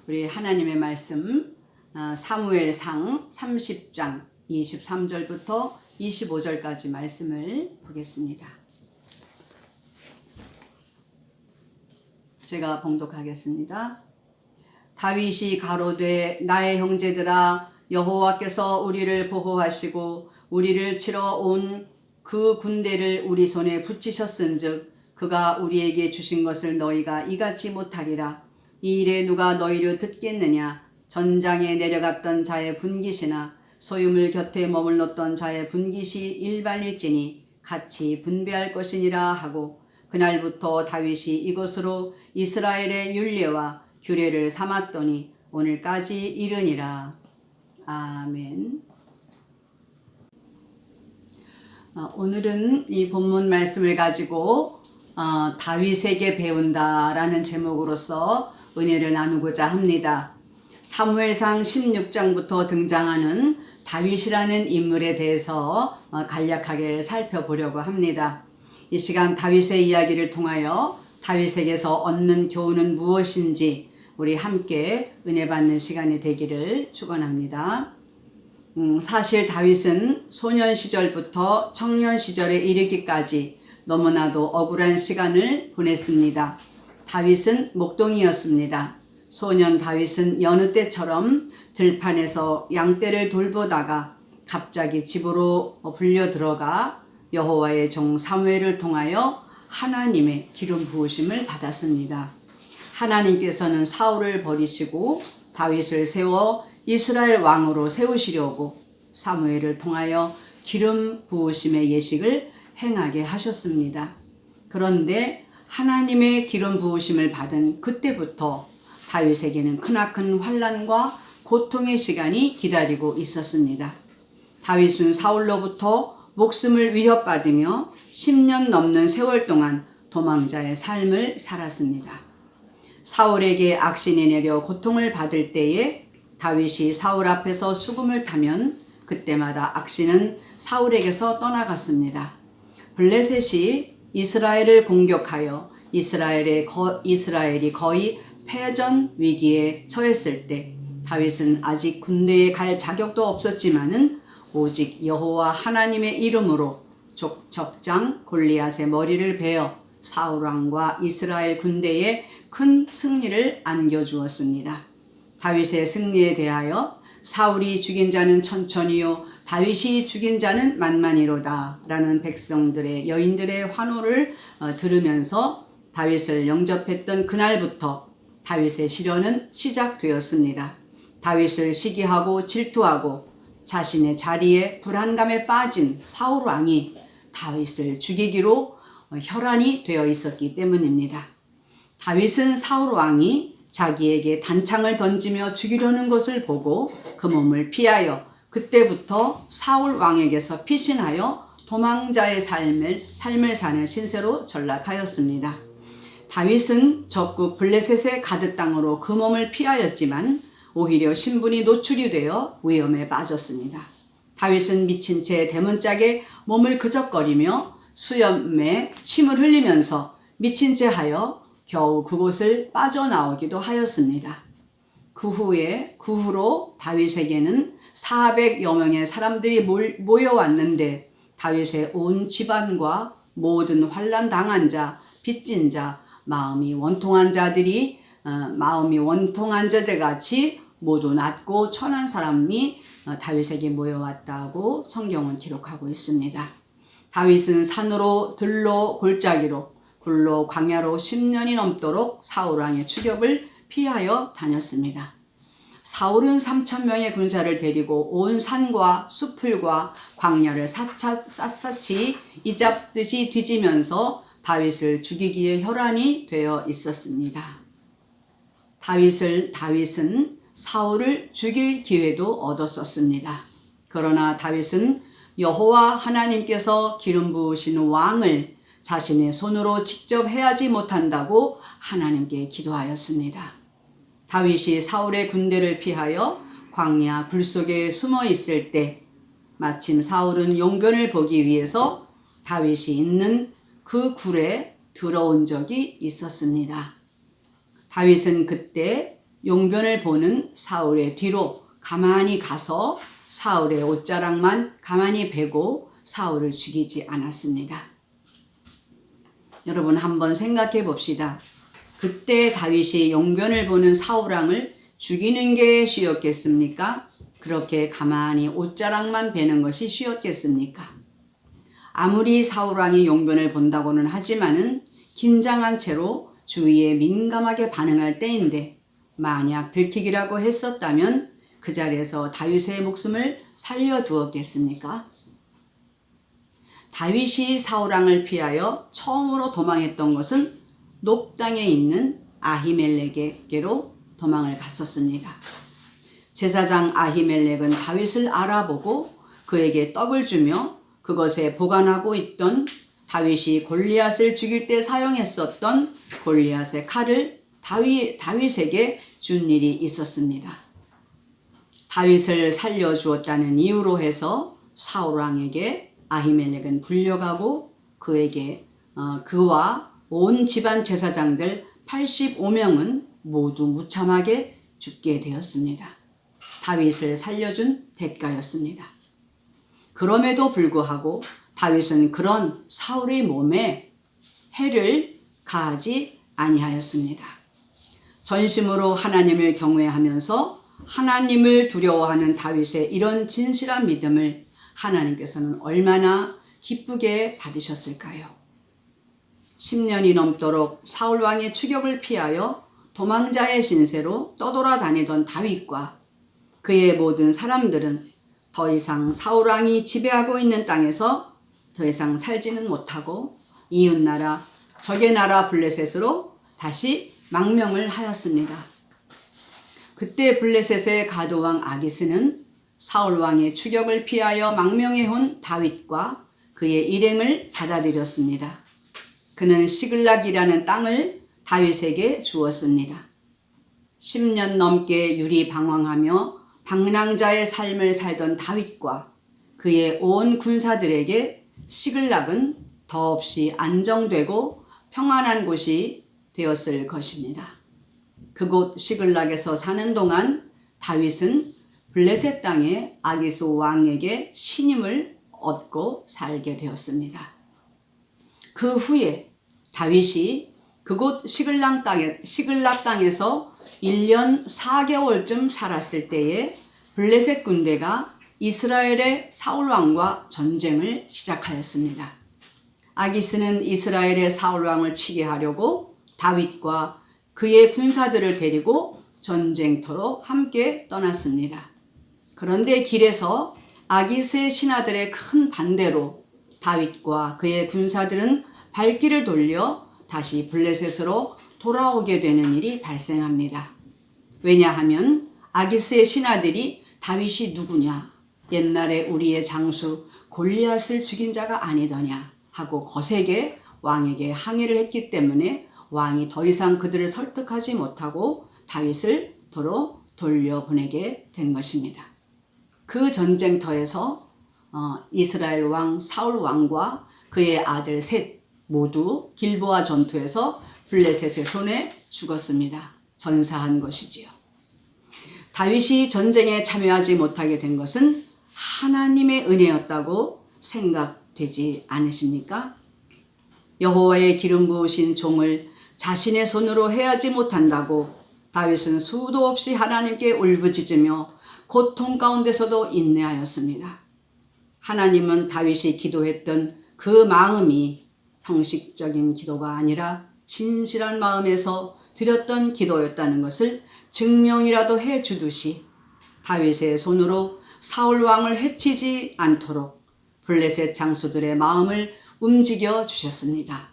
우리 하나님의 말씀 사무엘상 30장 23절부터 25절까지 말씀을 보겠습니다. 제가 봉독하겠습니다. 다윗이 가로되 나의 형제들아, 여호와께서 우리를 보호하시고 우리를 치러 온 그 군대를 우리 손에 붙이셨은즉 그가 우리에게 주신 것을 너희가 이같이 못하리라. 이 일에 누가 너희를 듣겠느냐? 전장에 내려갔던 자의 분깃이나 소유물 곁에 머물렀던 자의 분깃이 일반일지니 같이 분배할 것이니라 하고, 그날부터 다윗이 이것으로 이스라엘의 율례와 규례를 삼았더니 오늘까지 이르니라. 아멘. 오늘은 이 본문 말씀을 가지고 다윗에게 배운다라는 제목으로서 은혜를 나누고자 합니다. 사무엘상 16장부터 등장하는 다윗이라는 인물에 대해서 간략하게 살펴보려고 합니다. 이 시간 다윗의 이야기를 통하여 다윗에게서 얻는 교훈은 무엇인지 우리 함께 은혜 받는 시간이 되기를 축원합니다. 사실 다윗은 소년 시절부터 청년 시절에 이르기까지 너무나도 억울한 시간을 보냈습니다. 다윗은 목동이었습니다. 소년 다윗은 여느 때처럼 들판에서 양떼를 돌보다가 갑자기 집으로 불려 들어가 여호와의 종 사무엘을 통하여 하나님의 기름 부으심을 받았습니다. 하나님께서는 사울을 버리시고 다윗을 세워 이스라엘 왕으로 세우시려고 사무엘을 통하여 기름 부으심의 예식을 행하게 하셨습니다. 그런데 하나님의 기름 부으심을 받은 그때부터 다윗에게는 크나큰 환난과 고통의 시간이 기다리고 있었습니다. 다윗은 사울로부터 목숨을 위협받으며 10년 넘는 세월 동안 도망자의 삶을 살았습니다. 사울에게 악신이 내려 고통을 받을 때에 다윗이 사울 앞에서 수금을 타면 그때마다 악신은 사울에게서 떠나갔습니다. 블레셋이 이스라엘을 공격하여 이스라엘이 거의 패전 위기에 처했을 때 다윗은 아직 군대에 갈 자격도 없었지만은 오직 여호와 하나님의 이름으로 적장 골리앗의 머리를 베어 사울 왕과 이스라엘 군대에 큰 승리를 안겨주었습니다. 다윗의 승리에 대하여 사울이 죽인 자는 천천히요 다윗이 죽인 자는 만만이로다 라는 백성들의 여인들의 환호를 들으면서 다윗을 영접했던 그날부터 다윗의 시련은 시작되었습니다. 다윗을 시기하고 질투하고 자신의 자리에 불안감에 빠진 사울 왕이 다윗을 죽이기로 혈안이 되어 있었기 때문입니다. 다윗은 사울 왕이 자기에게 단창을 던지며 죽이려는 것을 보고 그 몸을 피하여 그때부터 사울 왕에게서 피신하여 도망자의 삶을 사는 신세로 전락하였습니다. 다윗은 적국 블레셋의 가드 땅으로 그 몸을 피하였지만 오히려 신분이 노출이 되어 위험에 빠졌습니다. 다윗은 미친 채 대문짝에 몸을 그적거리며 수염에 침을 흘리면서 미친 채 하여 겨우 그곳을 빠져나오기도 하였습니다. 그 후로 다윗에게는 400여 명의 사람들이 모여왔는데 다윗의 온 집안과 모든 환난 당한 자, 빚진 자, 마음이 원통한 자들 같이 모두 낮고 천한 사람이 다윗에게 모여왔다고 성경은 기록하고 있습니다. 다윗은 산으로 들로 골짜기로 굴로 광야로 10년이 넘도록 사울 왕의 추격을 피하여 다녔습니다. 사울은 3,000명의 군사를 데리고 온 산과 수풀과 광야를 샅샅이 이잡듯이 뒤지면서 다윗을 죽이기에 혈안이 되어 있었습니다. 다윗은 사울을 죽일 기회도 얻었었습니다. 그러나 다윗은 여호와 하나님께서 기름 부으신 왕을 자신의 손으로 직접 해하지 못한다고 하나님께 기도하였습니다. 다윗이 사울의 군대를 피하여 광야 굴 속에 숨어 있을 때 마침 사울은 용변을 보기 위해서 다윗이 있는 그 굴에 들어온 적이 있었습니다. 다윗은 그때 용변을 보는 사울의 뒤로 가만히 가서 사울의 옷자락만 가만히 베고 사울을 죽이지 않았습니다. 여러분 한번 생각해 봅시다. 그때 다윗이 용변을 보는 사울 왕을 죽이는 게 쉬웠겠습니까? 그렇게 가만히 옷자락만 베는 것이 쉬웠겠습니까? 아무리 사울 왕이 용변을 본다고는 하지만은 긴장한 채로 주위에 민감하게 반응할 때인데 만약 들키기라고 했었다면 그 자리에서 다윗의 목숨을 살려두었겠습니까? 다윗이 사울 왕을 피하여 처음으로 도망했던 것은 높당에 있는 아히멜렉에게로 도망을 갔었습니다. 제사장 아히멜렉은 다윗을 알아보고 그에게 떡을 주며 그것에 보관하고 있던 다윗이 골리앗을 죽일 때 사용했었던 골리앗의 칼을 다윗에게 준 일이 있었습니다. 다윗을 살려주었다는 이유로 해서 사울 왕에게 아히멜렉은 불려가고 그에게 그와 온 집안 제사장들 85명은 모두 무참하게 죽게 되었습니다. 다윗을 살려준 대가였습니다. 그럼에도 불구하고 다윗은 그런 사울의 몸에 해를 가하지 아니하였습니다. 전심으로 하나님을 경외하면서 하나님을 두려워하는 다윗의 이런 진실한 믿음을 하나님께서는 얼마나 기쁘게 받으셨을까요? 10년이 넘도록 사울 왕의 추격을 피하여 도망자의 신세로 떠돌아다니던 다윗과 그의 모든 사람들은 더 이상 사울 왕이 지배하고 있는 땅에서 더 이상 살지는 못하고 이웃나라 적의 나라 블레셋으로 다시 망명을 하였습니다. 그때 블레셋의 가도왕 아기스는 사울 왕의 추격을 피하여 망명해 온 다윗과 그의 일행을 받아들였습니다. 그는 시글락이라는 땅을 다윗에게 주었습니다. 10년 넘게 유리방황하며 방랑자의 삶을 살던 다윗과 그의 온 군사들에게 시글락은 더없이 안정되고 평안한 곳이 되었을 것입니다. 그곳 시글락에서 사는 동안 다윗은 블레셋 땅의 아기스 왕에게 신임을 얻고 살게 되었습니다. 그 후에 다윗이 그곳 시글락 땅에서 1년 4개월쯤 살았을 때에 블레셋 군대가 이스라엘의 사울 왕과 전쟁을 시작하였습니다. 아기스는 이스라엘의 사울 왕을 치게 하려고 다윗과 그의 군사들을 데리고 전쟁터로 함께 떠났습니다. 그런데 길에서 아기스의 신하들의 큰 반대로 다윗과 그의 군사들은 발길을 돌려 다시 블레셋으로 돌아오게 되는 일이 발생합니다. 왜냐하면 아기스의 신하들이 다윗이 누구냐, 옛날에 우리의 장수 골리앗을 죽인 자가 아니더냐 하고 거세게 왕에게 항의를 했기 때문에 왕이 더 이상 그들을 설득하지 못하고 다윗을 도로 돌려보내게 된 것입니다. 그 전쟁터에서 이스라엘 왕 사울 왕과 그의 아들 셋 모두 길보아 전투에서 블레셋의 손에 죽었습니다. 전사한 것이지요. 다윗이 전쟁에 참여하지 못하게 된 것은 하나님의 은혜였다고 생각되지 않으십니까? 여호와의 기름 부으신 종을 자신의 손으로 해하지 못한다고 다윗은 수도 없이 하나님께 울부짖으며 고통 가운데서도 인내하였습니다. 하나님은 다윗이 기도했던 그 마음이 형식적인 기도가 아니라 진실한 마음에서 드렸던 기도였다는 것을 증명이라도 해주듯이 다윗의 손으로 사울 왕을 해치지 않도록 블레셋 장수들의 마음을 움직여 주셨습니다.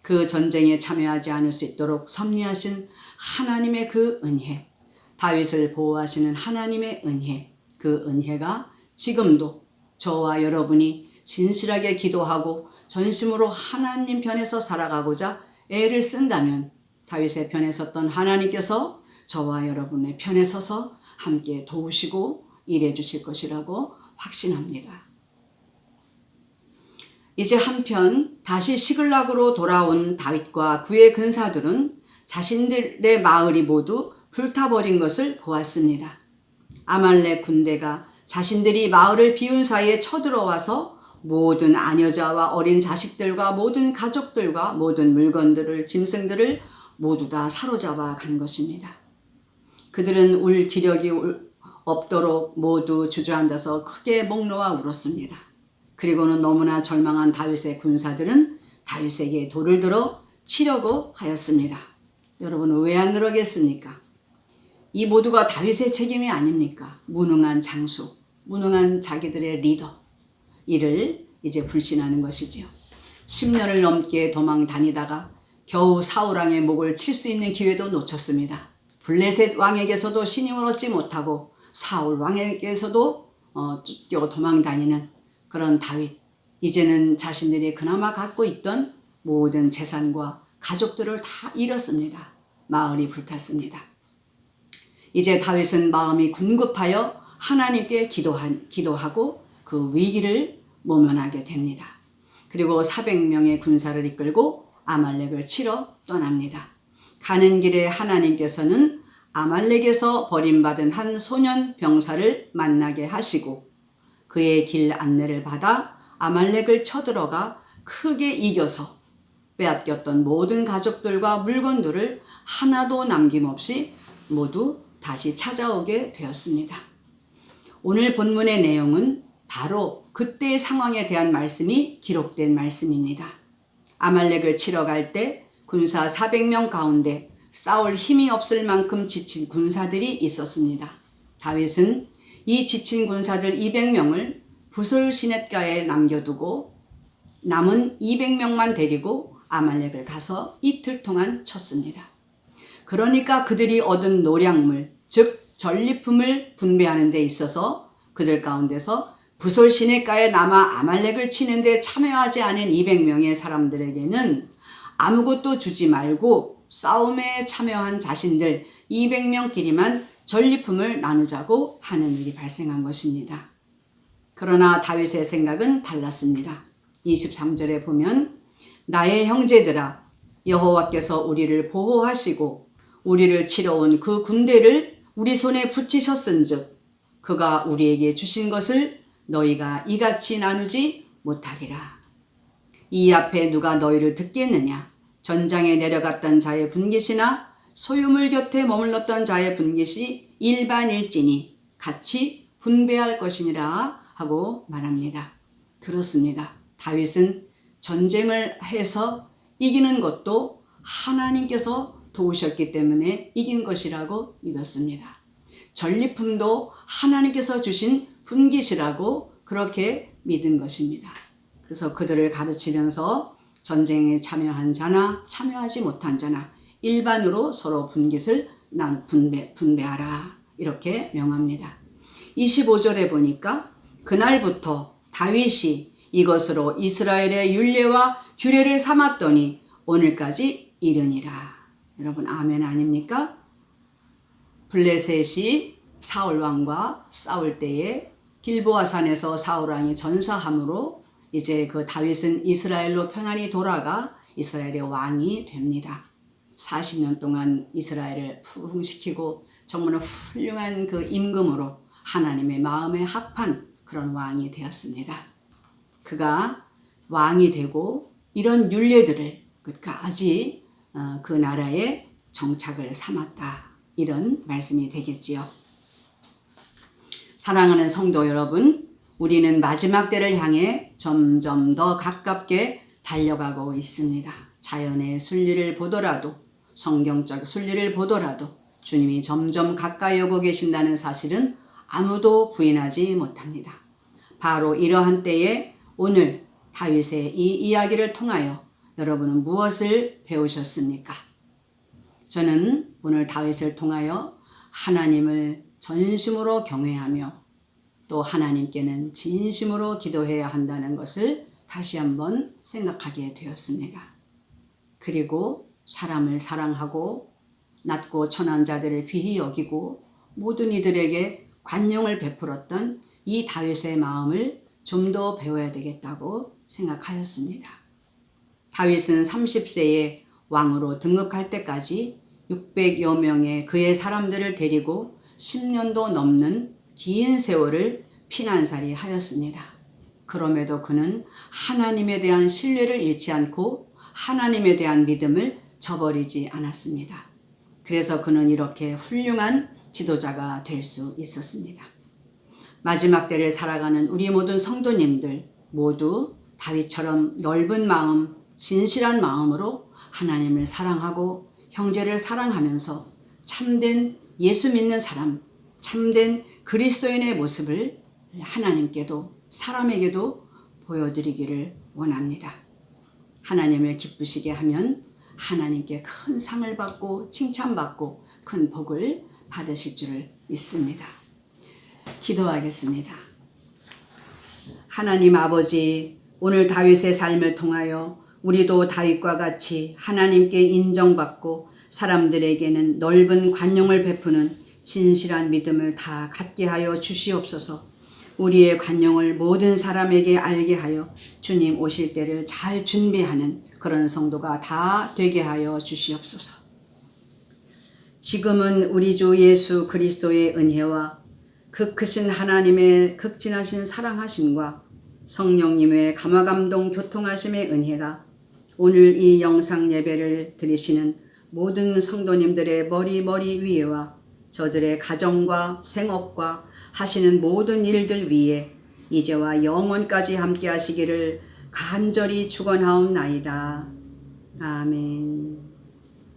그 전쟁에 참여하지 않을 수 있도록 섭리하신 하나님의 그 은혜, 다윗을 보호하시는 하나님의 은혜, 그 은혜가 지금도 저와 여러분이 진실하게 기도하고 전심으로 하나님 편에서 살아가고자 애를 쓴다면 다윗의 편에 섰던 하나님께서 저와 여러분의 편에 서서 함께 도우시고 일해 주실 것이라고 확신합니다. 이제 한편 다시 시글락으로 돌아온 다윗과 그의 근사들은 자신들의 마을이 모두 불타버린 것을 보았습니다. 아말렉 군대가 자신들이 마을을 비운 사이에 쳐들어와서 모든 아녀자와 어린 자식들과 모든 가족들과 모든 물건들을, 짐승들을 모두 다 사로잡아 간 것입니다. 그들은 울 기력이 없도록 모두 주저앉아서 크게 목 놓아 울었습니다. 그리고는 너무나 절망한 다윗의 군사들은 다윗에게 돌을 들어 치려고 하였습니다. 여러분, 왜 안 그러겠습니까? 이 모두가 다윗의 책임이 아닙니까? 무능한 장수, 무능한 자기들의 리더, 이를 이제 불신하는 것이지요. 10년을 넘게 도망 다니다가 겨우 사울왕의 목을 칠 수 있는 기회도 놓쳤습니다. 블레셋 왕에게서도 신임을 얻지 못하고 사울 왕에게서도 쫓겨 도망 다니는 그런 다윗. 이제는 자신들이 그나마 갖고 있던 모든 재산과 가족들을 다 잃었습니다. 마을이 불탔습니다. 이제 다윗은 마음이 궁급하여 하나님께 기도하고 그 위기를 모면하게 됩니다. 그리고 400명의 군사를 이끌고 아말렉을 치러 떠납니다. 가는 길에 하나님께서는 아말렉에서 버림받은 한 소년 병사를 만나게 하시고 그의 길 안내를 받아 아말렉을 쳐들어가 크게 이겨서 빼앗겼던 모든 가족들과 물건들을 하나도 남김없이 모두 다시 찾아오게 되었습니다. 오늘 본문의 내용은 바로 그때의 상황에 대한 말씀이 기록된 말씀입니다. 아말렉을 치러 갈 때 군사 400명 가운데 싸울 힘이 없을 만큼 지친 군사들이 있었습니다. 다윗은 이 지친 군사들 200명을 부솔 시냇가에 남겨두고 남은 200명만 데리고 아말렉을 가서 이틀 동안 쳤습니다. 그러니까 그들이 얻은 노량물, 즉 전리품을 분배하는 데 있어서 그들 가운데서 부솔 시냇가에 남아 아말렉을 치는데 참여하지 않은 200명의 사람들에게는 아무것도 주지 말고 싸움에 참여한 자신들 200명끼리만 전리품을 나누자고 하는 일이 발생한 것입니다. 그러나 다윗의 생각은 달랐습니다. 23절에 보면 나의 형제들아, 여호와께서 우리를 보호하시고 우리를 치러 온 그 군대를 우리 손에 붙이셨은즉 그가 우리에게 주신 것을 너희가 이같이 나누지 못하리라. 이 앞에 누가 너희를 듣겠느냐? 전장에 내려갔던 자의 분깃이나 소유물 곁에 머물렀던 자의 분깃이 일반일지니 같이 분배할 것이니라 하고 말합니다. 그렇습니다. 다윗은 전쟁을 해서 이기는 것도 하나님께서 도우셨기 때문에 이긴 것이라고 믿었습니다. 전리품도 하나님께서 주신 분깃이라고 그렇게 믿은 것입니다. 그래서 그들을 가르치면서 전쟁에 참여한 자나 참여하지 못한 자나 일반으로 서로 분깃을 분배하라 이렇게 명합니다. 25절에 보니까 그날부터 다윗이 이것으로 이스라엘의 율례와 규례를 삼았더니 오늘까지 이르니라. 여러분 아멘 아닙니까? 블레셋이 사울왕과 싸울 때에 길보아산에서 사울왕이 전사함으로 이제 그 다윗은 이스라엘로 편안히 돌아가 이스라엘의 왕이 됩니다. 40년 동안 이스라엘을 부흥시키고 정말 훌륭한 그 임금으로 하나님의 마음에 합한 그런 왕이 되었습니다. 그가 왕이 되고 이런 율례들을 끝까지 그 나라에 정착을 삼았다. 이런 말씀이 되겠지요. 사랑하는 성도 여러분, 우리는 마지막 때를 향해 점점 더 가깝게 달려가고 있습니다. 자연의 순리를 보더라도 성경적 순리를 보더라도 주님이 점점 가까이 오고 계신다는 사실은 아무도 부인하지 못합니다. 바로 이러한 때에 오늘 다윗의 이 이야기를 통하여 여러분은 무엇을 배우셨습니까? 저는 오늘 다윗을 통하여 하나님을 전심으로 경외하며 또 하나님께는 진심으로 기도해야 한다는 것을 다시 한번 생각하게 되었습니다. 그리고 사람을 사랑하고 낮고 천한 자들을 귀히 여기고 모든 이들에게 관용을 베풀었던 이 다윗의 마음을 좀 더 배워야 되겠다고 생각하였습니다. 다윗은 30세에 왕으로 등극할 때까지 600여 명의 그의 사람들을 데리고 10년도 넘는 긴 세월을 피난살이 하였습니다. 그럼에도 그는 하나님에 대한 신뢰를 잃지 않고 하나님에 대한 믿음을 저버리지 않았습니다. 그래서 그는 이렇게 훌륭한 지도자가 될 수 있었습니다. 마지막 때를 살아가는 우리 모든 성도님들 모두 다윗처럼 넓은 마음, 진실한 마음으로 하나님을 사랑하고 형제를 사랑하면서 참된 예수 믿는 사람, 참된 그리스도인의 모습을 하나님께도 사람에게도 보여드리기를 원합니다. 하나님을 기쁘시게 하면 하나님께 큰 상을 받고 칭찬받고 큰 복을 받으실 줄을 믿습니다. 기도하겠습니다. 하나님 아버지, 오늘 다윗의 삶을 통하여 우리도 다윗과 같이 하나님께 인정받고 사람들에게는 넓은 관용을 베푸는 진실한 믿음을 다 갖게 하여 주시옵소서. 우리의 관용을 모든 사람에게 알게 하여 주님 오실 때를 잘 준비하는 그런 성도가 다 되게 하여 주시옵소서. 지금은 우리 주 예수 그리스도의 은혜와 그 크신 하나님의 극진하신 사랑하심과 성령님의 감화감동 교통하심의 은혜가 오늘 이 영상 예배를 드리시는 모든 성도님들의 머리 위에와 저들의 가정과 생업과 하시는 모든 일들 위에 이제와 영원까지 함께 하시기를 간절히 축원하옵나이다. 아멘.